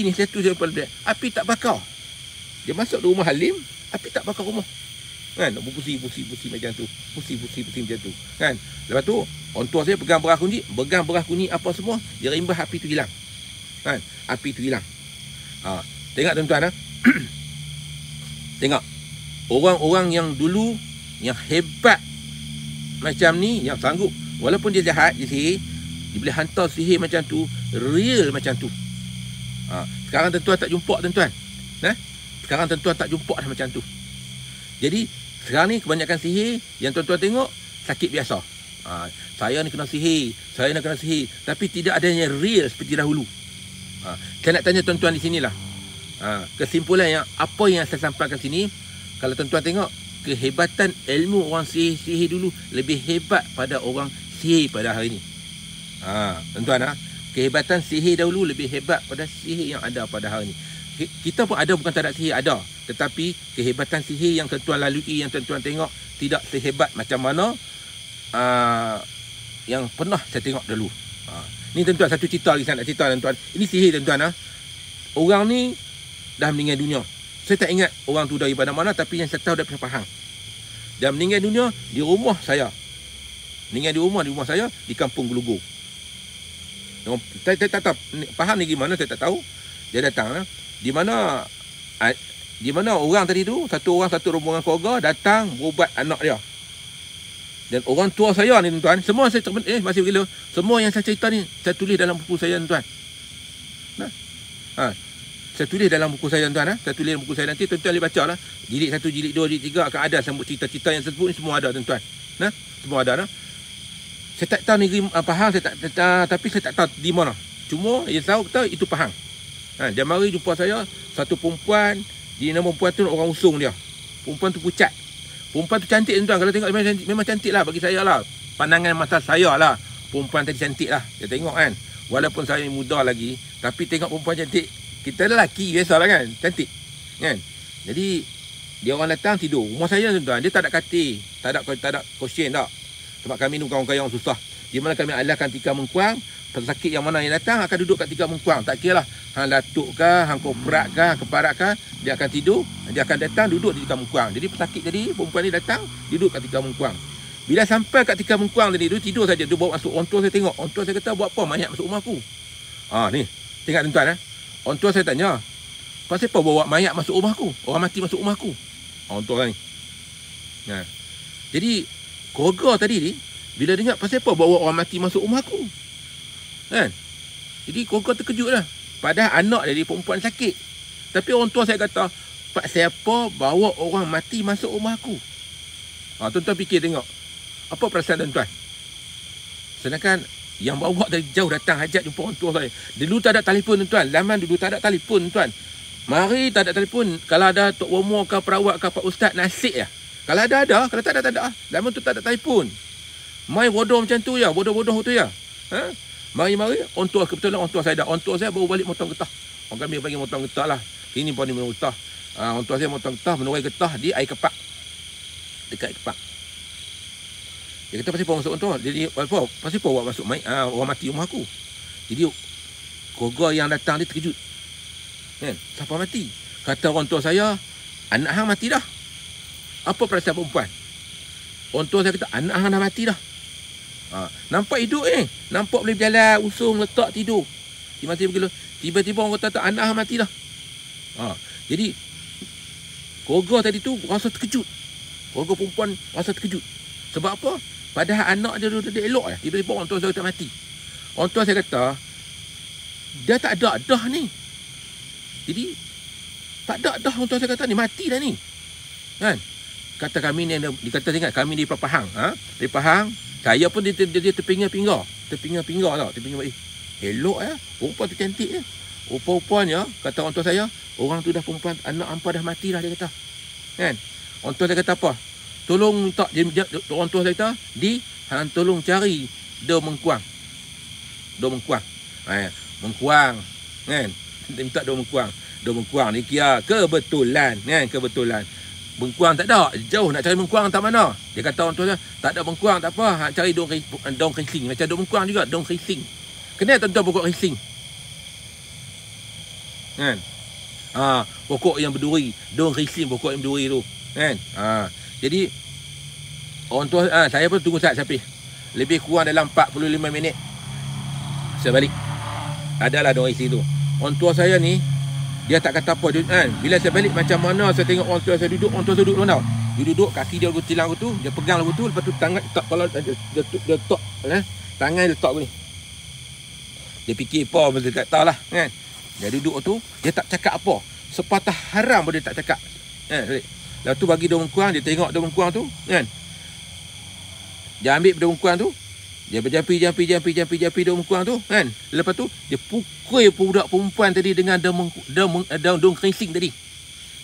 Speaker 1: ni satu dia api tak bakar. Dia masuk di rumah Halim, api tak bakar rumah. Kan? Berpusi macam tu. Pusi macam tu. Kan? Lepas tu orang tua saya pegang berah kunci apa semua, dia rimbah api tu hilang. Kan? Api tu hilang. Tengok tuan-tuan Tengok orang-orang yang dulu yang hebat macam ni, yang sanggup walaupun dia jahat, dia sihir, dia boleh hantar sihir macam tu, real macam tu. Sekarang tuan-tuan tak jumpa tuan-tuan. Sekarang tuan-tuan tak jumpa dah macam tu. Jadi sekarang ni kebanyakan sihir yang tuan-tuan tengok sakit biasa. Saya ni kena sihir, tapi tidak adanya real seperti dahulu. Saya nak tanya tuan-tuan di sinilah. Kesimpulan yang apa yang saya sampaikan sini, kalau tuan-tuan tengok kehebatan ilmu orang sihir dulu lebih hebat pada orang sihir pada hari ini. Tuan-tuan kehebatan sihir dahulu lebih hebat pada sihir yang ada pada hari ini. Kita pun ada, bukan tak ada sihir, ada. Tetapi kehebatan sihir yang tuan-tuan lalui, yang tuan-tuan tengok tidak sehebat macam mana yang pernah saya tengok dulu. Ni tuan-tuan satu cerita lagi saya nak cerita tuan-tuan. Ini sihir tuan-tuan. Orang ni dah meninggal dunia. Saya tak ingat orang tu daripada mana, tapi yang saya tahu daripada Pahang. Dia meninggal dunia di rumah saya. Meninggal di rumah saya di Kampung Gelugur. Saya tak tahu Pahang ni gimana, saya tak tahu. Dia datang di mana orang tadi tu, satu rombongan keluarga datang berubat anak dia. Dan orang tua saya ni tuan-tuan, semua saya masih gila. Semua yang saya cerita ni saya tulis dalam buku saya tuan. Saya tulis dalam buku saya tuan. Saya tulis dalam buku saya, nanti tuan-tuan boleh baca lah. Jilid 1, jilid 2, jilid 3 akan ada sambut cerita-cerita yang tersebut ni, semua ada tuan-tuan. Semua ada. Saya tak tahu negeri Pahang, tapi saya tak tahu di mana. Cuma yang tahu itu Pahang. Dia mari jumpa saya, satu perempuan, di nama perempuan tu orang usung dia. Perempuan tu pucat. Perempuan tu cantik tuan. Kalau tengok memang cantik lah bagi saya lah. Pandangan mata saya lah. Perempuan tadi cantik lah. Dia tengok kan. Walaupun saya muda lagi, tapi tengok perempuan cantik. Kita lelaki biasalah kan, cantik kan. Jadi dia orang datang tidur rumah saya tuan. Dia tak ada katil, tak ada cushion tak. Sebab kami ni kawan-kawan yang susah. Di mana kami alahkan tikar mengkuang, pesakit yang mana yang datang akan duduk kat tikar mengkuang. Tak kira lah hang datuk kah, hang koprak kah, keparat kah, dia akan tidur, dia akan datang duduk di tikar mengkuang. Jadi pesakit tadi, perempuan ni datang duduk kat tikar mengkuang. Bila sampai kat tikar mengkuang tadi, dia tidur saja, dia bawa masuk. Orang tua saya tengok, orang tua saya kata, buat apa mayat masuk rumah aku? Ni, tengok tuan-tuan. Orang tua saya tanya, pasal apa bawa mayat masuk rumah aku? Orang mati masuk rumah aku? Orang tua ni. Jadi, keluarga tadi ni, bila dengar pasal apa bawa orang mati masuk rumah aku? Kan? Jadi keluarga terkejut lah. Padahal anak dia perempuan sakit. Tapi orang tua saya kata, Pak, siapa bawa orang mati masuk rumah aku? Tuan-tuan fikir tengok. Apa perasaan tuan-tuan? Sedangkan yang bawa dari jauh datang hajat jumpa orang tua saya. Dulu tak ada telefon tuan-tuan. Zaman dulu tak ada telefon tuan. Mari tak ada telefon. Kalau ada Tok Womo ke perawat ke Pak Ustaz, nasib ya. Kalau ada. Kalau tak ada, tak ada. Zaman tu tak ada telefon. Mai bodoh macam tu ya. Bodoh-bodoh tu ya. Mari. Orang tua, kebetulan orang tua saya dah. Orang tua saya baru balik motong getah. Orang kami bagi motong getah lah. Ini pun ni motong getah. Orang tua saya motong getah, menurai getah di air kepak. Dekat kepak. Dia kata, pasal apa masuk orang tua? Jadi, pasal apa awak masuk orang mati rumah aku? Jadi, keluarga yang datang dia terkejut. Kan? Siapa mati? Kata orang tua saya, anak hang mati dah. Apa perasaan perempuan? Orang tua saya kata, anak hang dah mati dah. Nampak hidup nampak boleh berjalan, usung, letak, tidur. Dia masih begitu. Tiba-tiba orang kata, anak hang mati dah. Jadi, keluarga tadi tu rasa terkejut. Keluarga perempuan rasa terkejut. Sebab apa? Padahal anak dia elok tiba-tiba orang tua saya kata mati. Orang tua saya kata, dia tak ada dah ni. Jadi, tak ada dah orang tua saya kata ni, mati dah ni. Kan? Kata kami ni, dia kata ingat kami di Pahang. Di Pahang, saya pun dia terpinga-pinga. Terpinga-pinga tau. Terpinga, elok perempuan tu cantik Rupa-rupanya, kata orang tua saya, orang tu dah perempuan, anak hampa dah mati dah, dia kata. Kan? Orang tua saya kata apa? Tolong minta, orang tua saya kata, tolong cari Do Mengkuang. Mengkuang. Kan? Dia minta Do Mengkuang. Do Mengkuang ni kira kebetulan. Kan? Kebetulan. Mengkuang tak ada. Jauh nak cari Mengkuang tak mana. Dia kata orang tua saya, tak ada Mengkuang tak apa. Cari Dong Rising. Macam Do Mengkuang juga, Dong Rising. Kenapa tuan-tuan pokok rising? Kan? Pokok yang berduri. Dong Rising pokok yang berduri tu. Kan? Jadi orang tua saya pun tunggu saat sampai. Lebih kurang dalam 45 minit saya balik. Adalah Dong Rising tu. Orang tua saya ni dia tak kata apa kan. Bila saya balik macam mana saya tengok orang tua saya duduk, orang tua saya duduk mana? Dia duduk, kaki dia lagu tilang tu, dia pegang lagu tu, lepas tu tangan letak kepala dia letak tangan dia letak ni. Dia fikir apa mesti tak tahulah kan. Dia duduk tu, dia tak cakap apa. Sepatah haram pun dia tak cakap. Kan? Lepas tu bagi Do Mengkuang, dia tengok Do Mengkuang tu, kan? Dia ambil Do Mengkuang tu, dia berjampi Do Mengkuang tu, kan? Lepas tu dia pukul budak perempuan tadi dengan Dong Rising tadi.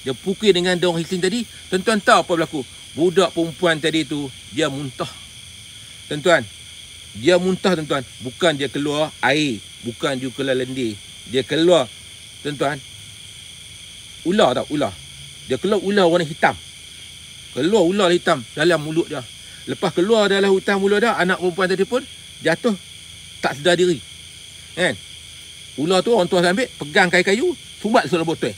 Speaker 1: Dia pukul dengan Dong Rising tadi. Tuan-tuan tahu apa berlaku? Budak perempuan tadi tu dia muntah. Tuan-tuan, dia muntah tuan-tuan. Bukan dia keluar air, bukan dia keluar lendir. Dia keluar, tuan-tuan, ular tak? Ular. Dia keluar ular warna hitam. Keluar ular hitam dalam mulut dia. Lepas keluar dalam hutan mulut dia, anak perempuan tadi pun jatuh tak sedar diri. Kan? Ular tu orang tua saya ambil, pegang kayu-kayu, sumbat masuk dalam botol.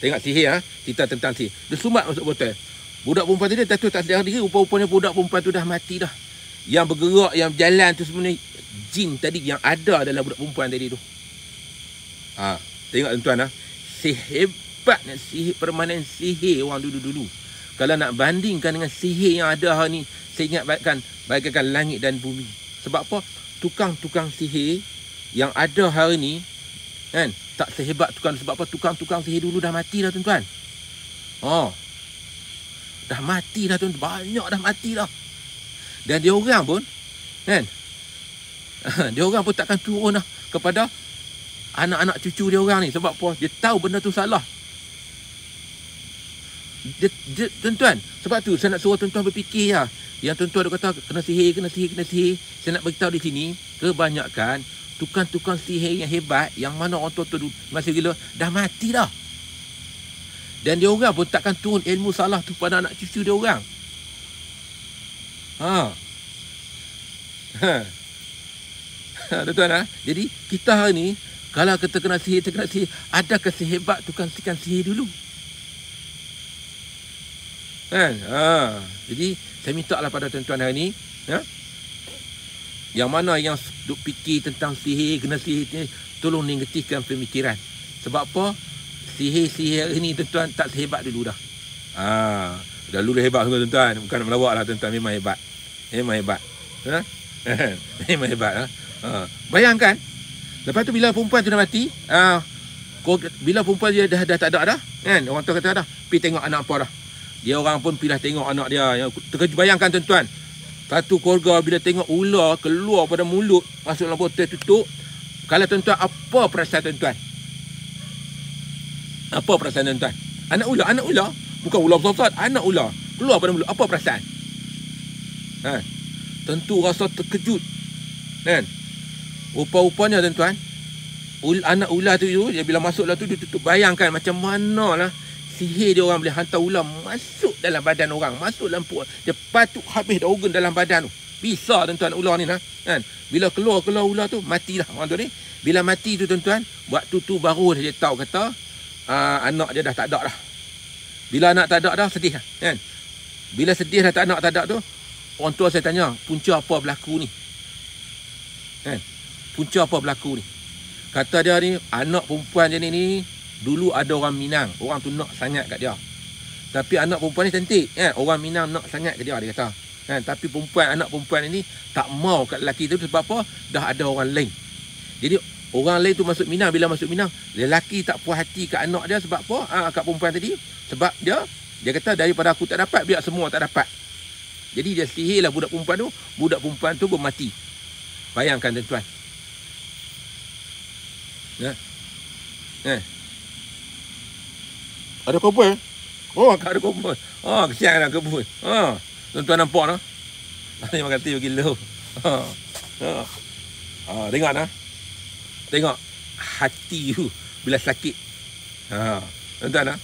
Speaker 1: Tengok sihir cerita tentang sihir. Dia sumbat masuk botol. Budak perempuan tadi jatuh tak sedar diri, rupa-rupanya budak perempuan tu dah mati dah. Yang bergerak, yang berjalan tu sebenarnya jin tadi yang ada dalam budak perempuan tadi tu. Tengok tuan-tuan sehebatnya sihir, permainan sihir orang dulu-dulu. Kalau nak bandingkan dengan sihir yang ada hari ni, saya ingat bagaikan langit dan bumi. Sebab apa? Tukang-tukang sihir yang ada hari ni kan tak sehebat tukang. Sebab apa? Tukang-tukang sihir dulu dah mati dah tuan-tuan. Dah mati dah tuan-tuan. Banyak dah mati dah. Dan dia orang pun kan dia orang pun takkan turun dah kepada anak-anak cucu dia orang ni. Sebab apa? Dia tahu benda tu salah. Tuan-tuan, sebab tu saya nak suruh tuan-tuan berfikir ya. Yang tuan-tuan dia kata kena sihir. Saya nak beritahu di sini, kebanyakan tukang-tukang sihir yang hebat, yang mana orang tua tu masih gila dah mati dah. Dan dia orang pun takkan turun ilmu salah tu pada anak cucu dia orang. Tuan-tuan jadi kita hari ni kalau kita kena sihir, adakah sehebat tukang sihir dulu? Kan? Jadi saya minta lah pada tuan-tuan hari ni yang mana yang duk fikir tentang sihir, kena sihir ni, tolong negatifkan pemikiran. Sebab apa? Sihir ini tuan-tuan tak sehebat dulu dah. Dulu hebat semua tuan-tuan. Bukan nak melawak lah tuan-tuan. Memang hebat. Memang hebat. Memang hebat. Bayangkan Lepas tu bila perempuan tu dah mati, bila perempuan dia dah tak ada dah, kan? Orang tu kata dah, pergi tengok anak apa dah. Dia orang pun pergi tengok anak dia. Terkejut, bayangkan tuan-tuan. Satu keluarga bila tengok ular keluar pada mulut, masuk dalam botol tutup. Kalau tuan-tuan, apa perasaan tuan-tuan? Apa perasaan tuan-tuan? Anak ular. Bukan ular besar, anak ular. Keluar pada mulut, apa perasaan? Tentu rasa terkejut. Kan? Rupa-rupanya tuan-tuan, anak ular tu dia bila masuk lah tu, dia tutup. Bayangkan macam mana lah sihir dia orang boleh hantar ular masuk dalam badan orang, masuk dalam perut. Dia patut habis organ dalam badan tu. Bisa tuan-tuan ular ni lah. Kan? Bila keluar ular tu, matilah orang tu ni. Bila mati tu tuan-tuan, waktu tu baru dia tahu kata anak dia dah tak ada dah. Bila anak tak ada dah, sedih lah. Kan? Bila sedih dah anak tak ada tu, orang tua saya tanya, punca apa berlaku ni? Kan? Punca apa berlaku ni? Kata dia ni, anak perempuan dia ni dulu ada orang Minang. Orang tu nak sangat kat dia. Tapi anak perempuan ni cantik. Kan? Orang Minang nak sangat kat dia kata. Kan? Tapi anak perempuan ni tak mau kat lelaki tu sebab apa? Dah ada orang lain. Jadi orang lain tu masuk Minang. Bila masuk Minang, lelaki tak puas hati kat anak dia sebab apa? Kat perempuan tadi. Sebab dia kata daripada aku tak dapat, biar semua tak dapat. Jadi dia sihirlah budak perempuan tu. Budak perempuan tu bermati. Bayangkan tuan-tuan. Ada kebun. Ada kebun. Kesian ada kebun. Tuan-tuan nampak tak? Terima kasih bagi love. Tengok tak? Tengok hati tu bila sakit. Tuan-tuan tak?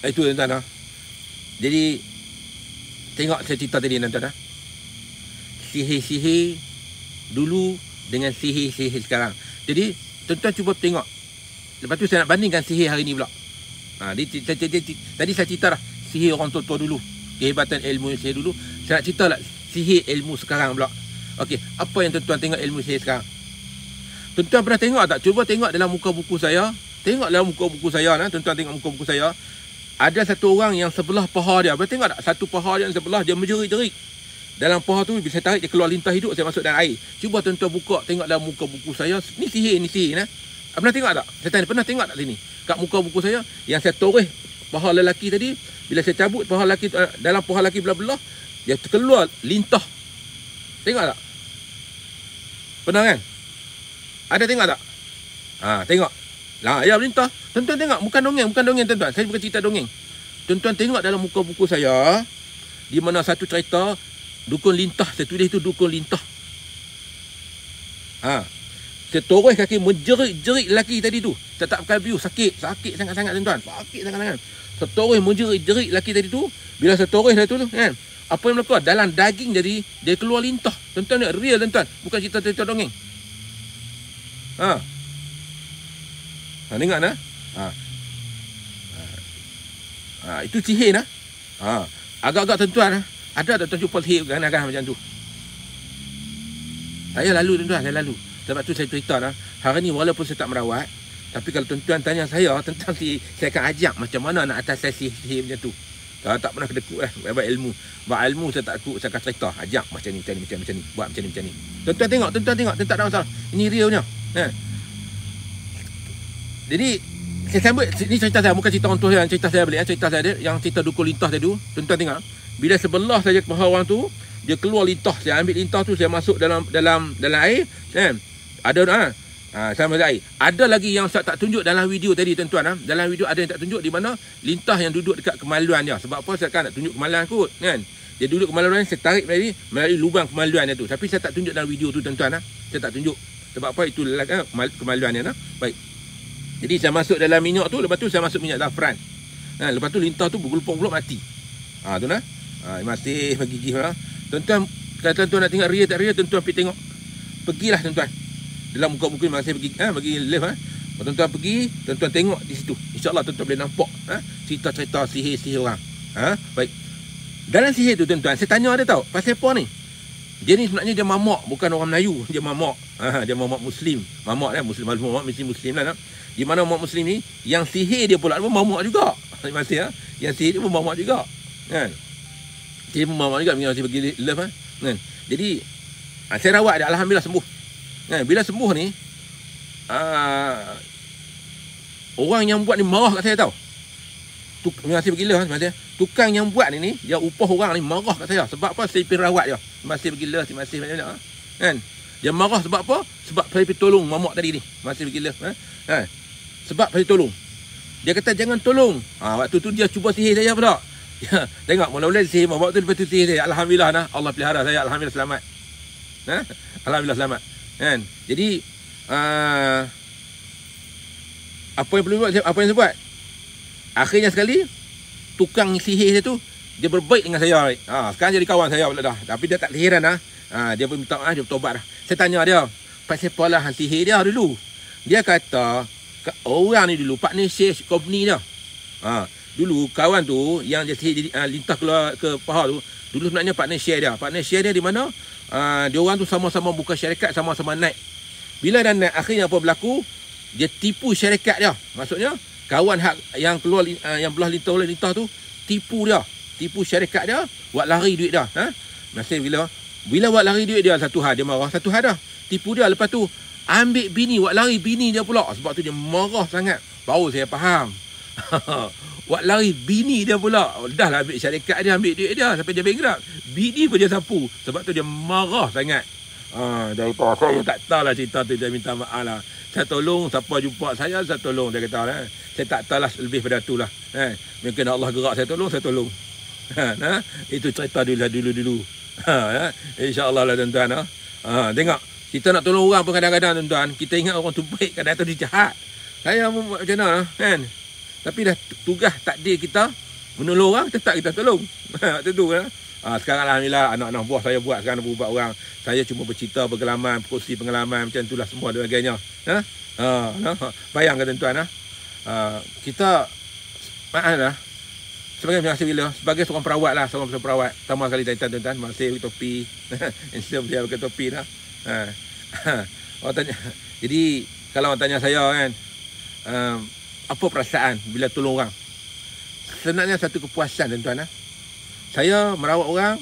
Speaker 1: Itu tuan-tuan tak? Jadi tengok saya cerita tadi tuan-tuan tak? Sihir-sihir dulu dengan sihir-sihir sekarang. Jadi tuan-tuan cuba tengok. Lepas tu saya nak bandingkan sihir hari ni pula. Tadi saya cerita dah sihir orang tua-tua dulu, kehebatan ilmu sihir dulu. Saya nak cerita lah sihir ilmu sekarang pula. Okey, apa yang tuan-tuan tengok ilmu sihir sekarang? Tuan-tuan pernah tengok tak? Cuba tengok dalam muka buku saya. Tengok dalam muka buku saya nah. Tuan-tuan tengok muka buku saya. Ada satu orang yang sebelah paha dia. Boleh tengok tak? Satu paha dia yang sebelah dia menjerit-jerit. Dalam paha tu bila saya tarik dia keluar lintah hidup, saya masuk dalam air. Cuba tuan-tuan buka tengok dalam muka buku saya. Ni sihir nah. Pernah tengok tak? Saya tanya, pernah tengok tak sini? Kat muka buku saya yang saya toreh paha lelaki tadi, bila saya cabut paha lelaki dalam paha lelaki belah-belah, dia keluar lintah. Tengok tak? Pernah kan? Ada tengok tak? Tengok. Lah, ya lintah. Tuan-tuan tengok, bukan dongeng tuan-tuan. Saya bukan cerita dongeng. Tuan-tuan tengok dalam muka buku saya, di mana satu cerita dukun lintah, saya tulis itu dukun lintah. Saya toreh kaki menjerit-jerit lelaki tadi tu. Saya tak pakai view, sakit sangat-sangat tuan-tuan. Sakit sangat-sangat. Saya toreh menjerit-jerit lelaki tadi tu. Bila saya toreh dah tu kan, apa yang berlaku? Dalam daging jadi dia keluar lintah. Tuan-tuan ni real tuan-tuan, bukan cerita-cerita dongeng. Tengok nah. Itu sihir nah. Agak-agak tuan-tuan ada tak tuan jumpa sihir kan macam tu? Saya lalu tuan-tuan, saya lalu. Sebab tu saya cerita dah. Hari ni walaupun saya tak merawat, tapi kalau tuan-tuan tanya saya tentang sihir, saya akan ajak macam mana nak atas sihir macam tu. Kalau tak pernah kedekut buat ilmu. Buat ilmu saya tak saya akan cerita. Ajak macam ni. Buat macam ni. Tuan-tuan tengok. Tak ada masalah. Ini realnya. Jadi saya sambut ni cerita saya, bukan cerita orang tua yang cerita saya balik, cerita saya yang cerita dukun lintah tadi tu. Tuan-tuan tengok. Bila sebelah saja paha orang tu, dia keluar lintah. Saya ambil lintah tu, saya masuk dalam air, kan? Ada sama air. Ada lagi yang saya tak tunjuk dalam video tadi tuan-tuan. Dalam video ada yang tak tunjuk, di mana lintah yang duduk dekat kemaluan dia. Sebab apa saya kan nak tunjuk kemaluan kot, kan? Dia duduk kemaluan, saya tarik melalui lubang kemaluan dia tu. Tapi saya tak tunjuk dalam video tu tuan-tuan. Saya tak tunjuk. Sebab apa? Itu kemaluan dia. Baik. Jadi saya masuk dalam minyak tu, lepas tu saya masuk minyak zafran. Lepas tu lintah tu bergelumpang-gelumpang mati. Tu nah. Mati bergigih lah. Tuan-tuan, kalau tuan-tuan nak tengok real tak real, tuan-tuan pergi tengok. Pergilah tuan-tuan. Dalam muka-muka memang saya pergi bagi live tuan-tuan pergi, tuan-tuan tengok di situ. InsyaAllah tuan-tuan boleh nampak cerita-cerita sihir-sihir orang. Baik. Dalam sihir tu tuan-tuan, saya tanya ada tahu pasal apa ni? Dia ni sebenarnya dia mamak, bukan orang Melayu. Dia mamak. Dia mamak Muslim. Mamak mamak mesti Muslim lah. Di mana mamak Muslim ni, yang sihir dia pula pun mamak juga. Masih Yang sihir dia pun mamak juga. Kan? Dia pun mamak juga, masih bagi love kan? Jadi saya rawat dia, alhamdulillah sembuh. Bila sembuh ni, orang yang buat ni marah kat saya tau. Masih bergila sebenarnya. Tukang yang buat ni dia upah orang ni marah kat saya. Sebab apa? Saya pergi rawat dia. Masih bergila, masih banyak-banyak. Kan? Dia marah sebab apa? Sebab saya pergi tolong mamak tadi ni. Masih bergila. Sebab saya tolong. Dia kata jangan tolong. Waktu tu dia cuba sihir saya pula. Tengok mula-mula sihir mamak tu, lepas tu sihir saya. Alhamdulillah Allah pelihara saya. Alhamdulillah selamat. Alhamdulillah selamat. Kan? Jadi apa yang perlu buat? Apa yang saya buat? Akhirnya sekali tukang sihir saya tu dia berbaik dengan saya. Sekarang jadi kawan saya pula dah. Tapi dia tak heran dia pun minta maaf, dia bertobat dah. Saya tanya dia, pasal apa lah sihir dia dulu. Dia kata orang ni dulu partnership company dia. Dulu kawan tu yang dia sihir lintas keluar ke paha tu, dulu sebenarnya partnership dia. Partnership dia di mana? Dia orang tu sama-sama buka syarikat, sama-sama naik. Bila dah naik, akhirnya apa berlaku? Dia tipu syarikat dia. Maksudnya kawan yang keluar yang belah lintas tu tipu dia, tipu syarikat dia, buat lari duit dia. Masih bila buat lari duit dia, satu hal dia marah, satu hal dah tipu dia. Lepas tu ambil bini, buat lari bini dia pula. Sebab tu dia marah sangat. Baru saya faham. Buat lari bini dia pula. Dah lah ambil syarikat dia, ambil duit dia sampai dia bankrupt. Bini pun dia sapu. Sebab tu dia marah sangat. Daripada saya tak tahulah cerita tu. Dia minta maaf lah. Saya tolong, siapa jumpa saya tolong. Dia kata lah. Saya tak tahulah lebih pada tu lah. Mungkin Allah gerak saya tolong. Itu cerita dulu. InsyaAllah lah tuan-tuan. Tengok, kita nak tolong orang pun kadang-kadang tuan-tuan, kita ingat orang tu baik, kadang-kadang dia jahat. Saya macam mana kan? Tapi dah tugas takdir kita menolong orang, tetap kita tolong. Macam tu kan. Sekarang alhamdulillah anak-anak buah saya buat sekarang berubah orang. Saya cuma bercerita, bergelaman, berkongsi pengalaman macam itulah semua dan sebagainya. Bayangkan tuan-tuan. Kita maaflah. Sebagai seorang perawat lah, seorang perawat. Pertama kali tuan-tuan, masih pakai topi. Insya dia pakai topi dah. Orang tanya. Jadi kalau orang tanya saya kan, apa perasaan bila tolong orang? Sebenarnya satu kepuasan tuan-tuan. Saya merawat orang,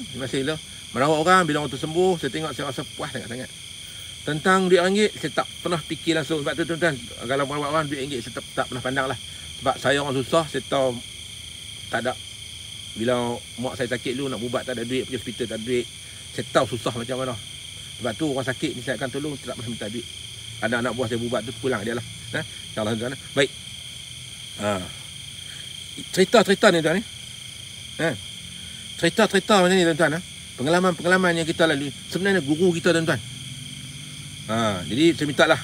Speaker 1: merawat orang bila orang tu sembuh, saya tengok saya rasa puas sangat-sangat. Tentang RM2, saya tak pernah fikir langsung. Sebab tu tuan-tuan, kalau merawat orang RM2, saya tak pernah pandang lah. Sebab saya orang susah, saya tahu tak ada. Bila mak saya sakit dulu, nak berubat tak ada duit, pergi hospital tak ada duit. Saya tahu susah macam mana. Sebab tu orang sakit ni saya akan tolong, tak pernah minta duit. Ada anak buah saya berubat tu, pulang dia lah. InsyaAllah tuan-tuan. Baik. Cerita-cerita ni tuan-tuan. Cerita-cerita macam ni tuan-tuan. Pengalaman-pengalaman yang kita lalui sebenarnya guru kita tuan-tuan. Jadi saya minta lah.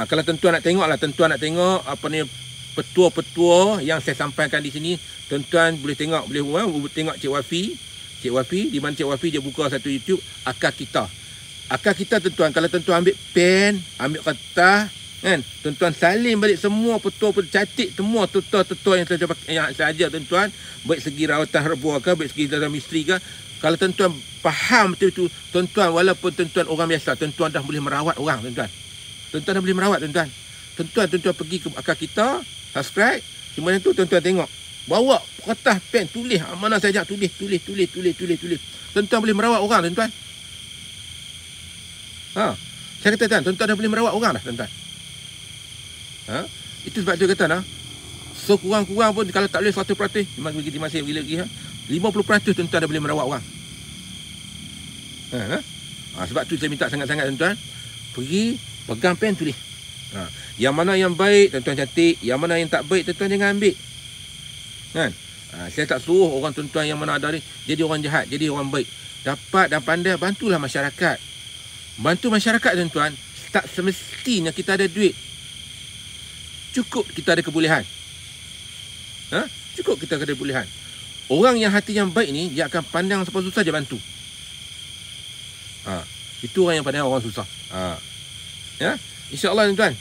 Speaker 1: Kalau tuan-tuan nak tengok lah, tuan-tuan nak tengok apa ni petua-petua yang saya sampaikan di sini, tuan-tuan boleh tengok, boleh tengok Cik Wafi, di mana Cik Wafi dia buka satu YouTube Akar Kita. Akar Kita tuan-tuan, kalau tuan-tuan ambil pen, ambil kertas kan, tuan-tuan salin balik semua petua-petua, catik semua tetua-tetua yang saya ajar tuan-tuan, baik segi rawatan herba ke, baik segi dalam misteri ke. Kalau tuan-tuan faham betul-betul, tuan-tuan walaupun tuan-tuan orang biasa, tuan-tuan dah boleh merawat orang tuan-tuan. Tuan-tuan dah boleh merawat tuan-tuan. Tuan-tuan pergi ke Akar Kita, subscribe, di mana tu tuan-tuan tengok. Bawa kertas, pen, tulis, mana saya ajak tulis. Tuan-tuan boleh merawat orang tuan-tuan. Saya kata tuan-tuan dah boleh merawat orang dah tuan-tuan. Itu sebab tu kata so kurang-kurang pun kalau tak boleh 100%, masih lagi 50% tuan-tuan dah boleh merawat orang. Sebab tu saya minta sangat-sangat tuan-tuan, pergi pegang pen tulis. Yang mana yang baik tuan-tuan cantik, yang mana yang tak baik tuan-tuan jangan ambil. Kan? Saya tak suruh orang tuan-tuan yang mana ada ni jadi orang jahat, jadi orang baik. Dapat dan pandai, bantulah masyarakat. Bantu masyarakat tuan-tuan, tak semestinya kita ada duit. Cukup kita ada kebolehan. Cukup kita ada kebolehan. Orang yang hati yang baik ni, dia akan pandang siapa susah dia bantu. Itu orang yang pandang orang susah. InsyaAllah tuan-tuan.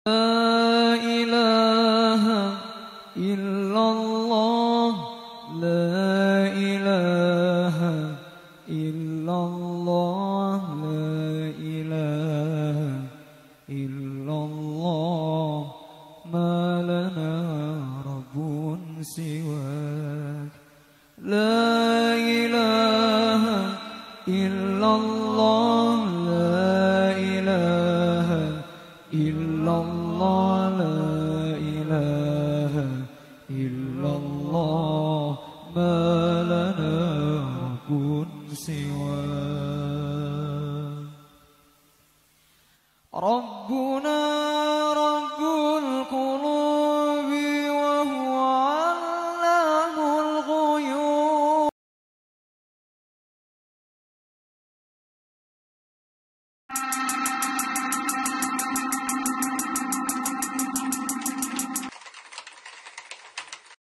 Speaker 2: لا إله إلا الله لا إله إلا الله لا إله إلا الله ما لنا رب سواك لا إله إلا الله لا إله إلا الله لا إله إلا الله ما لنا رب سواك ربنا